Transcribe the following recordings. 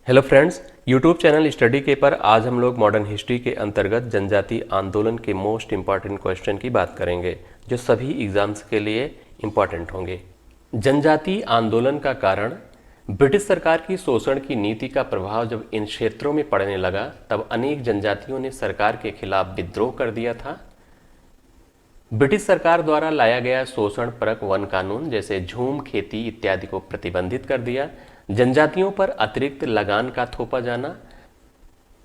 Hello friends, YouTube channel study के पर आज हम लोग मॉडर्न हिस्ट्री के अंतर्गत जनजाति आंदोलन के मोस्ट इम्पॉर्टेंट क्वेश्चन की बात करेंगे जो सभी एग्जाम्स के लिए इम्पॉर्टेंट होंगे। जनजाति आंदोलन का कारण ब्रिटिश सरकार की शोषण की नीति का प्रभाव जब इन क्षेत्रों में पड़ने लगा तब अनेक जनजातियों ने सरकार के खिलाफ विद्रोह कर दिया था। ब्रिटिश सरकार द्वारा लाया गया शोषण परक वन कानून जैसे झूम खेती इत्यादि को प्रतिबंधित कर दिया। जनजातियों पर अतिरिक्त लगान का थोपा जाना,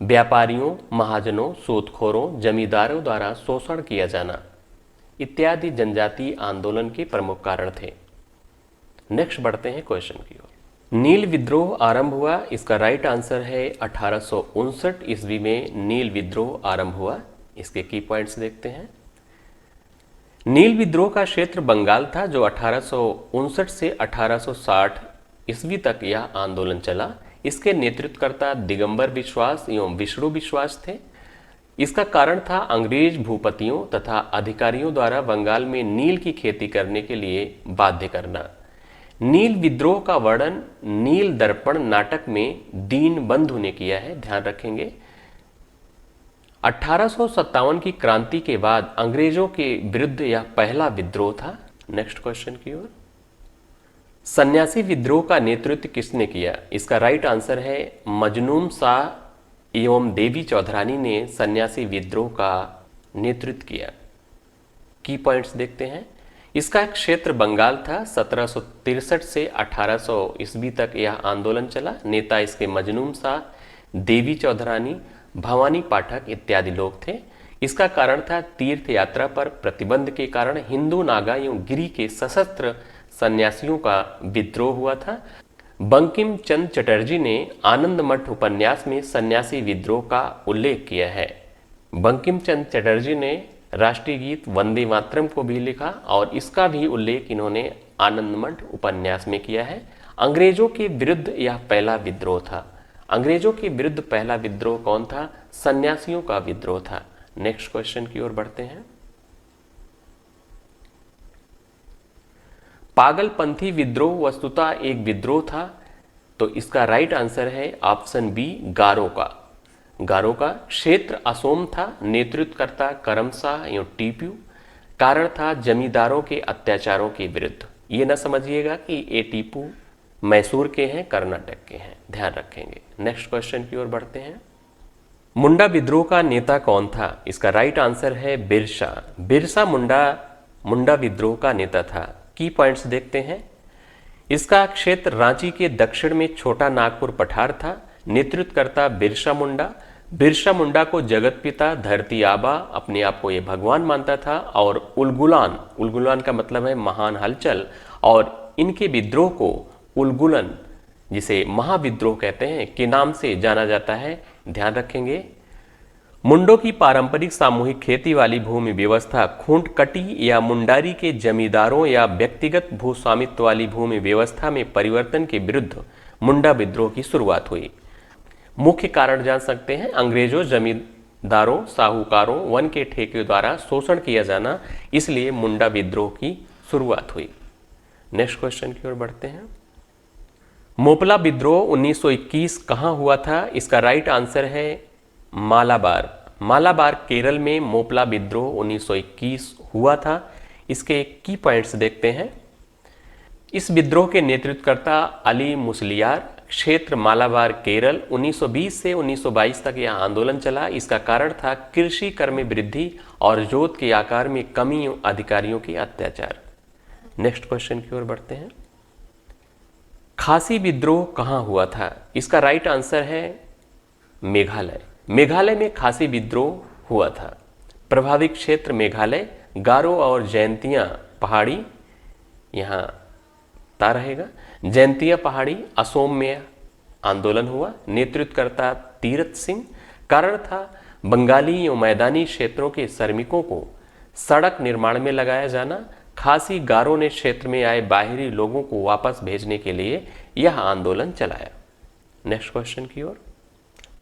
व्यापारियों, महाजनों, सूदखोरों, जमींदारों द्वारा शोषण किया जाना इत्यादि जनजातीय आंदोलन के प्रमुख कारण थे। नेक्स्ट बढ़ते हैं क्वेश्चन की ओर। नील विद्रोह आरंभ हुआ, इसका राइट आंसर है 1859 ईस्वी में नील विद्रोह आरंभ हुआ। इसके की पॉइंट्स देखते हैं। नील विद्रोह का क्षेत्र बंगाल था जो 1859 से 1860 ईस्वी तक यह आंदोलन चला। इसके नेतृत्वकर्ता दिगंबर विश्वास एवं विष्णु विश्वास थे। इसका कारण था अंग्रेज भूपतियों तथा अधिकारियों द्वारा बंगाल में नील की खेती करने के लिए बाध्य करना। नील विद्रोह का वर्णन नील दर्पण नाटक में दीनबंधु ने किया है, ध्यान रखेंगे। 1857 की क्रांति के बाद अंग्रेजों के विरुद्ध यह पहला विद्रोह था। नेक्स्ट क्वेश्चन की ओर। सन्यासी विद्रोह का नेतृत्व किसने किया? इसका राइट आंसर है मजनूम शाह एवं देवी चौधरानी ने सन्यासी विद्रोह का नेतृत्व किया। की पॉइंट्स देखते हैं। इसका क्षेत्र बंगाल था। 1763 से 1800 ईस्वी तक यह आंदोलन चला। नेता इसके मजनूम शाह, देवी चौधरानी, भवानी पाठक इत्यादि लोग थे। इसका कारण था तीर्थ यात्रा पर प्रतिबंध के कारण हिंदू, नागा एवं गिरी के सशस्त्र सन्यासियों का विद्रोह हुआ था। बंकिम चंद्र चटर्जी ने आनंद मठ उपन्यास में सन्यासी विद्रोह का उल्लेख किया है। बंकिम चंद्र चटर्जी ने राष्ट्रीय गीत वंदे मातरम को भी लिखा और इसका भी उल्लेख इन्होंने आनंद मठ उपन्यास में किया है। अंग्रेजों के विरुद्ध यह पहला विद्रोह था। अंग्रेजों के विरुद्ध पहला विद्रोह कौन था? सन्यासियों का विद्रोह था। नेक्स्ट क्वेश्चन की ओर बढ़ते हैं। पागलपंथी विद्रोह वस्तुतः एक विद्रोह था, तो इसका राइट आंसर है ऑप्शन बी गारो का। गारो का क्षेत्र असोम था। नेतृत्वकर्ता करमशाह एवं टीपू। कारण था जमींदारों के अत्याचारों के विरुद्ध। ये ना समझिएगा कि ये टीपू मैसूर के हैं, कर्नाटक के हैं, ध्यान रखेंगे। नेक्स्ट क्वेश्चन की ओर बढ़ते हैं। मुंडा विद्रोह का नेता कौन था? इसका राइट आंसर है बिरसा। बिरसा मुंडा विद्रोह का नेता था। की पॉइंट्स देखते हैं। इसका क्षेत्र रांची के दक्षिण में छोटा नागपुर पठार था। नेतृत्वकर्ता बिरसा मुंडा। बिरसा मुंडा को जगत पिता, धरती आबा, अपने आप को ये भगवान मानता था। और उलगुलान का मतलब है महान हलचल, और इनके विद्रोह को उलगुलन, जिसे महाविद्रोह कहते हैं, के नाम से जाना जाता है, ध्यान रखेंगे। मुंडों की पारंपरिक सामूहिक खेती वाली भूमि व्यवस्था खूंटकटी या मुंडारी के जमींदारों या व्यक्तिगत भूस्वामित्व वाली भूमि व्यवस्था में परिवर्तन के विरुद्ध मुंडा विद्रोह की शुरुआत हुई। मुख्य कारण जान सकते हैं। अंग्रेजों, जमींदारों, साहूकारों, वन के ठेके द्वारा शोषण किया जाना, इसलिए मुंडा विद्रोह की शुरुआत हुई। नेक्स्ट क्वेश्चन की ओर बढ़ते हैं। मोपला विद्रोह 1921 कहां हुआ था? इसका राइट आंसर है मालाबार केरल में मोपला विद्रोह 1921 हुआ था। इसके की पॉइंट्स देखते हैं। इस विद्रोह के नेतृत्वकर्ता अली मुसलियार। क्षेत्र मालाबार केरल। 1920 से 1922 तक यह आंदोलन चला। इसका कारण था कृषि कर में वृद्धि और जोत के आकार में कमी, अधिकारियों के अत्याचार। नेक्स्ट क्वेश्चन की ओर बढ़ते हैं। खासी विद्रोह कहां हुआ था? इसका राइट आंसर है मेघालय। मेघालय में खासी विद्रोह हुआ था। प्रभावित क्षेत्र मेघालय, गारो और जयंतिया पहाड़ी, यहाँ ता रहेगा। जयंतिया पहाड़ी असोम में आंदोलन हुआ। नेतृत्वकर्ता तीरथ सिंह। कारण था बंगाली एवं मैदानी क्षेत्रों के श्रमिकों को सड़क निर्माण में लगाया जाना। खासी गारो ने क्षेत्र में आए बाहरी लोगों को वापस भेजने के लिए यह आंदोलन चलाया। नेक्स्ट क्वेश्चन की ओर।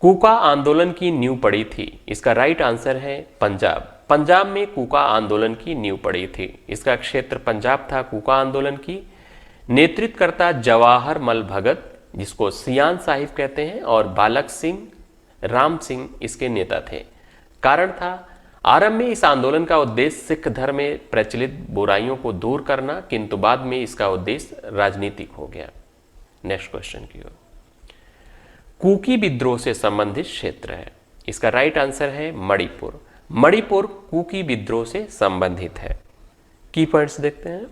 कूका आंदोलन की नींव पड़ी थी। इसका राइट आंसर है पंजाब। पंजाब में कूका आंदोलन की नींव पड़ी थी। इसका क्षेत्र पंजाब था कूका आंदोलन की। नेतृत्वकर्ता जवाहर मल भगत। जिसको सियान साहिब कहते हैं, और बालक सिंह राम सिंह इसके नेता थे। कारण था, आरंभ में इस आंदोलन का उद्देश्य सिख धर्म में प्रचलित बुराइयों को दूर करना, किंतु बाद में इसका उद्देश्य राजनीतिक हो गया। नेक्स्ट क्वेश्चन की ओर। कुकी विद्रोह से संबंधित क्षेत्र है, इसका राइट आंसर है मणिपुर। मणिपुर कुकी विद्रोह से संबंधित है। की पॉइंट्स देखते हैं।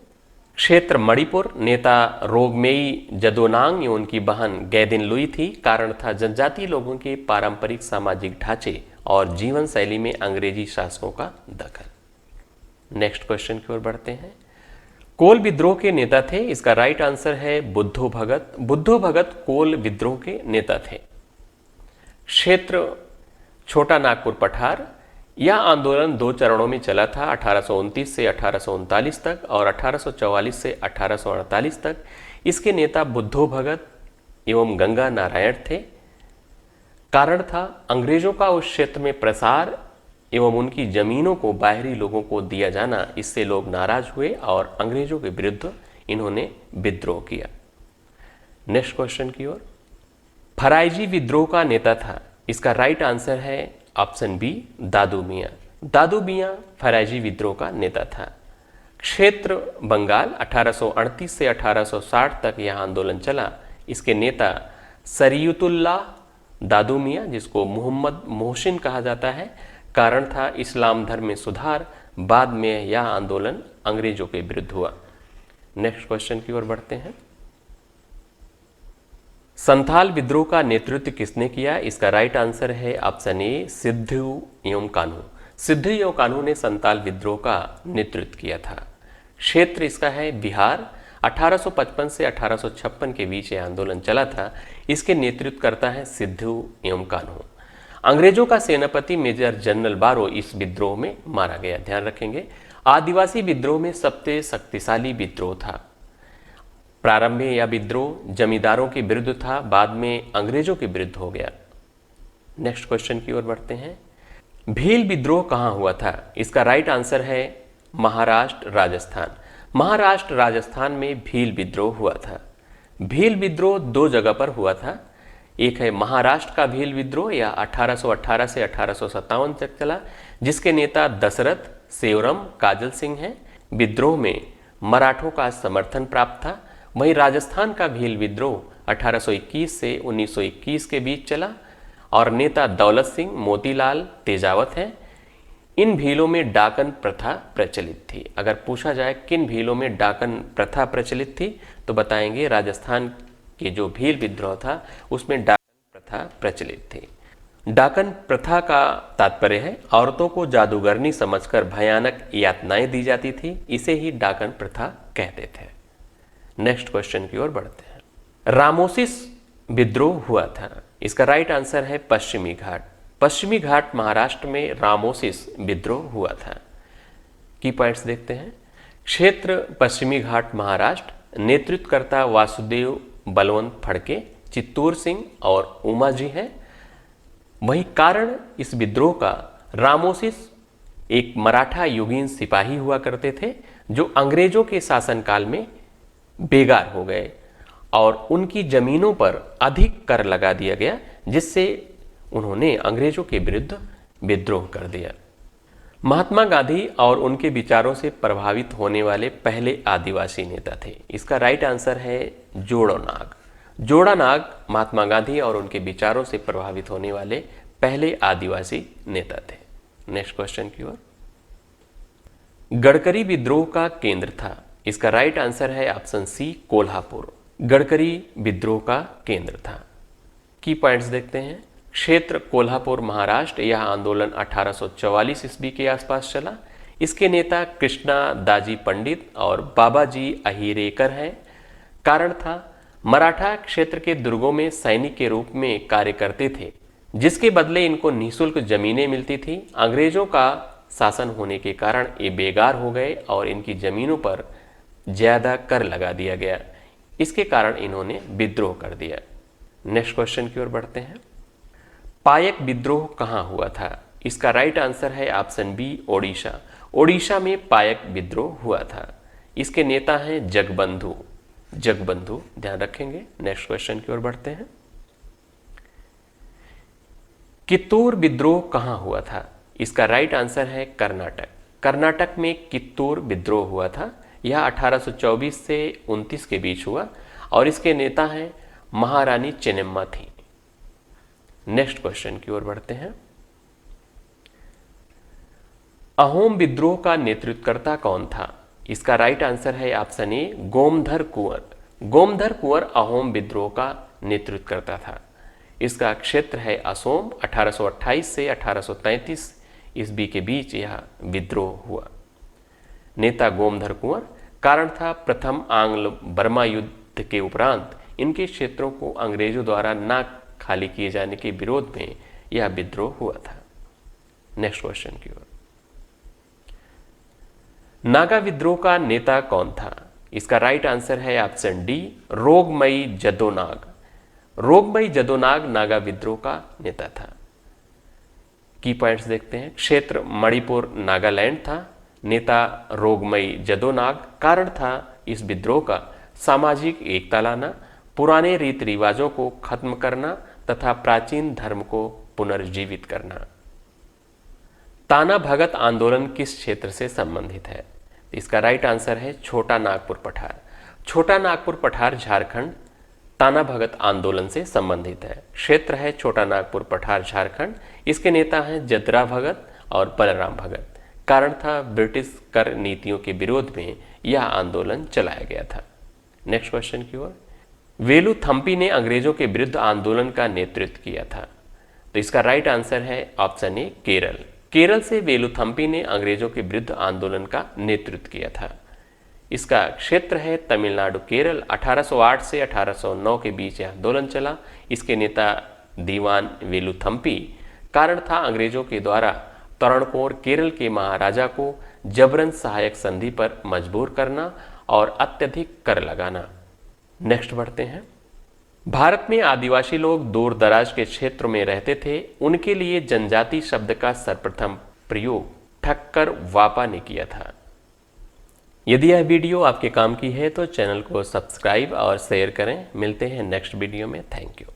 क्षेत्र मणिपुर, नेता रोगमेई जदोनांग एवं उनकी बहन गैदिन लुई थी। कारण था जनजातीय लोगों के पारंपरिक सामाजिक ढांचे और जीवन शैली में अंग्रेजी शासकों का दखल। नेक्स्ट क्वेश्चन की ओर बढ़ते हैं। कोल विद्रोह के नेता थे, इसका राइट आंसर है बुद्धो भगत। बुद्धो भगत कोल विद्रोह के नेता थे। क्षेत्र छोटा नागपुर पठार। यह आंदोलन 2 चरणों में चला था, 1829 से 1839 तक और 1844 से 1848 तक। इसके नेता बुद्धो भगत एवं गंगा नारायण थे। कारण था अंग्रेजों का उस क्षेत्र में प्रसार एवं उनकी जमीनों को बाहरी लोगों को दिया जाना, इससे लोग नाराज हुए और अंग्रेजों के विरुद्ध इन्होंने विद्रोह किया। नेक्स्ट क्वेश्चन की ओर। फराइजी विद्रोह का नेता था, इसका राइट आंसर है ऑप्शन बी दादू मियाँ। दादू मियाँ फराइजी विद्रोह का नेता था। क्षेत्र बंगाल, 1838 से 1860 तक यह आंदोलन चला। इसके नेता सरियुतुल्लाह दादू मियाँ, जिसको मोहम्मद मोहसिन कहा जाता है। कारण था इस्लाम धर्म में सुधार। बाद में यह आंदोलन अंग्रेजों के विरुद्ध हुआ। नेक्स्ट क्वेश्चन की ओर बढ़ते हैं। संथाल विद्रोह का नेतृत्व किसने किया? इसका राइट आंसर है ऑप्शन ए सिद्धू एवं कान्हू। सिद्धू एवं कान्हू ने संथाल विद्रोह का नेतृत्व किया था। क्षेत्र इसका है बिहार। 1855 से 1856 के बीच यह आंदोलन चला था। इसके नेतृत्व करता है सिद्धू एवं कान्हू। अंग्रेजों का सेनापति मेजर जनरल बारो इस विद्रोह में मारा गया। ध्यान रखेंगे, आदिवासी विद्रोह में सबसे शक्तिशाली विद्रोह था। प्रारंभ में यह विद्रोह जमींदारों के विरुद्ध था, बाद में अंग्रेजों के विरुद्ध हो गया। नेक्स्ट क्वेश्चन की ओर बढ़ते हैं। भील विद्रोह कहाँ हुआ था? इसका राइट आंसर है महाराष्ट्र राजस्थान। महाराष्ट्र राजस्थान में भील विद्रोह हुआ था। भील विद्रोह 2 जगह पर हुआ था। एक है महाराष्ट्र का भील विद्रोह, यह 1818 से 1857 तक चला, जिसके नेता दशरथ सेवरम काजल सिंह हैं। विद्रोह में मराठों का समर्थन प्राप्त था। वहीं राजस्थान का भील विद्रोह 1821 से 1921 के बीच चला और नेता दौलत सिंह मोतीलाल तेजावत हैं। इन भीलों में डाकन प्रथा प्रचलित थी। अगर पूछा जाए किन भीलों में डाकन प्रथा प्रचलित थी, तो बताएंगे राजस्थान के जो भील विद्रोह था उसमें डाकन प्रथा प्रचलित थी। डाकन प्रथा का तात्पर्य है औरतों को जादूगरनी समझकर भयानक यातनाएं दी जाती थी। इसे ही डाकन प्रथा कहते थे। नेक्स्ट क्वेश्चन की ओर बढ़ते हैं। रामोसिस विद्रोह हुआ था। इसका राइट आंसर है पश्चिमी घाट। पश्चिमी घाट महाराष्ट्र में रामोसिस विद्रोह हुआ था। की पॉइंट्स देखते हैं। क्षेत्र पश्चिमी घाट महाराष्ट्र। नेतृत्वकर्ता वासुदेव बलवंत फड़के, चित्तूर सिंह और उमा जी हैं। वही कारण इस विद्रोह का, रामोसिस एक मराठा युगीन सिपाही हुआ करते थे जो अंग्रेजों के शासनकाल में बेगार हो गए और उनकी जमीनों पर अधिक कर लगा दिया गया, जिससे उन्होंने अंग्रेजों के विरुद्ध विद्रोह कर दिया। महात्मा गांधी और उनके विचारों से प्रभावित होने वाले पहले आदिवासी नेता थे। इसका राइट आंसर है जोड़ोनाग। जोड़ानाग महात्मा गांधी और उनके विचारों से प्रभावित होने वाले पहले आदिवासी नेता थे। नेक्स्ट क्वेश्चन की ओर। गडकरी विद्रोह का केंद्र था। इसका राइट आंसर है ऑप्शन सी कोल्हापुर। गडकरी विद्रोह का केंद्र था। की पॉइंट्स देखते हैं। क्षेत्र कोल्हापुर महाराष्ट्र। यह आंदोलन 1844 ईस्वी के आसपास चला। इसके नेता कृष्णा दाजी पंडित और बाबाजी अहिरेकर हैं। कारण था मराठा क्षेत्र के दुर्गों में सैनिक के रूप में कार्य करते थे, जिसके बदले इनको निःशुल्क जमीनें मिलती थी। अंग्रेजों का शासन होने के कारण ये बेगार हो गए और इनकी जमीनों पर ज्यादा कर लगा दिया गया। इसके कारण इन्होंने विद्रोह कर दिया। नेक्स्ट क्वेश्चन की ओर बढ़ते हैं। पायक विद्रोह कहाँ हुआ था? इसका राइट आंसर है ऑप्शन बी ओडिशा। ओडिशा में पायक विद्रोह हुआ था। इसके नेता हैं जगबंधु। जगबंधु, ध्यान रखेंगे। नेक्स्ट क्वेश्चन की ओर बढ़ते हैं। कित्तूर विद्रोह कहां हुआ था? इसका राइट आंसर है कर्नाटक। कर्नाटक में कित्तूर विद्रोह हुआ था। यह 1824 से 29 के बीच हुआ और इसके नेता हैं महारानी चेन्नम्मा थी। नेक्स्ट क्वेश्चन की ओर बढ़ते हैं। अहोम विद्रोह का नेतृत्वकर्ता कौन था? इसका राइट आंसर है ऑप्शन ए गोमधर कुंवर। गोमधर कुंवर अहोम विद्रोह का नेतृत्वकर्ता था। इसका क्षेत्र है असोम। 1828 से 1833 ईस्वी के बीच यह विद्रोह हुआ। नेता गोमधर कुंवर। कारण था प्रथम आंग्ल बर्मा युद्ध के उपरांत इनके क्षेत्रों को अंग्रेजों द्वारा न खाली किए जाने के विरोध में यह विद्रोह हुआ था। नेक्स्ट क्वेश्चन की ओर। नागा विद्रोह का नेता कौन था? इसका राइट आंसर है ऑप्शन डी रोगमई जदोनाग। रोगमई जदोनाग नागा विद्रोह का नेता था। की पॉइंट्स देखते हैं। क्षेत्र मणिपुर नागालैंड था। नेता रोगमई जदोनाग। कारण था इस विद्रोह का सामाजिक एकता लाना, पुराने रीति रिवाजों को खत्म करना तथा प्राचीन धर्म को पुनर्जीवित करना। ताना भगत आंदोलन किस क्षेत्र से संबंधित है? इसका राइट आंसर है छोटा नागपुर पठार। छोटा नागपुर पठार झारखंड ताना भगत आंदोलन से संबंधित है। क्षेत्र है छोटा नागपुर पठार झारखंड। इसके नेता हैं जदरा भगत और बलराम भगत। कारण था ब्रिटिश कर नीतियों के विरोध में यह आंदोलन चलाया गया था। नेक्स्ट क्वेश्चन की ओर। वेलुथम्पी ने अंग्रेजों के विरुद्ध आंदोलन का नेतृत्व किया था। तो इसका राइट आंसर है ऑप्शन ए केरल। केरल से वेलुथम्पी ने अंग्रेजों के विरुद्ध आंदोलन का नेतृत्व किया था। इसका क्षेत्र है तमिलनाडु केरल। 1808 से 1809 के बीच यह आंदोलन चला। इसके नेता दीवान वेलुथम्पी। कारण था अंग्रेजों के द्वारा तरणकोर केरल के महाराजा को जबरन सहायक संधि पर मजबूर करना और अत्यधिक कर लगाना। नेक्स्ट बढ़ते हैं। भारत में आदिवासी लोग दूर दराज के क्षेत्र में रहते थे। उनके लिए जनजाति शब्द का सर्वप्रथम प्रयोग ठक्कर वापा ने किया था। यदि यह वीडियो आपके काम की है तो चैनल को सब्सक्राइब और शेयर करें। मिलते हैं नेक्स्ट वीडियो में। Thank you.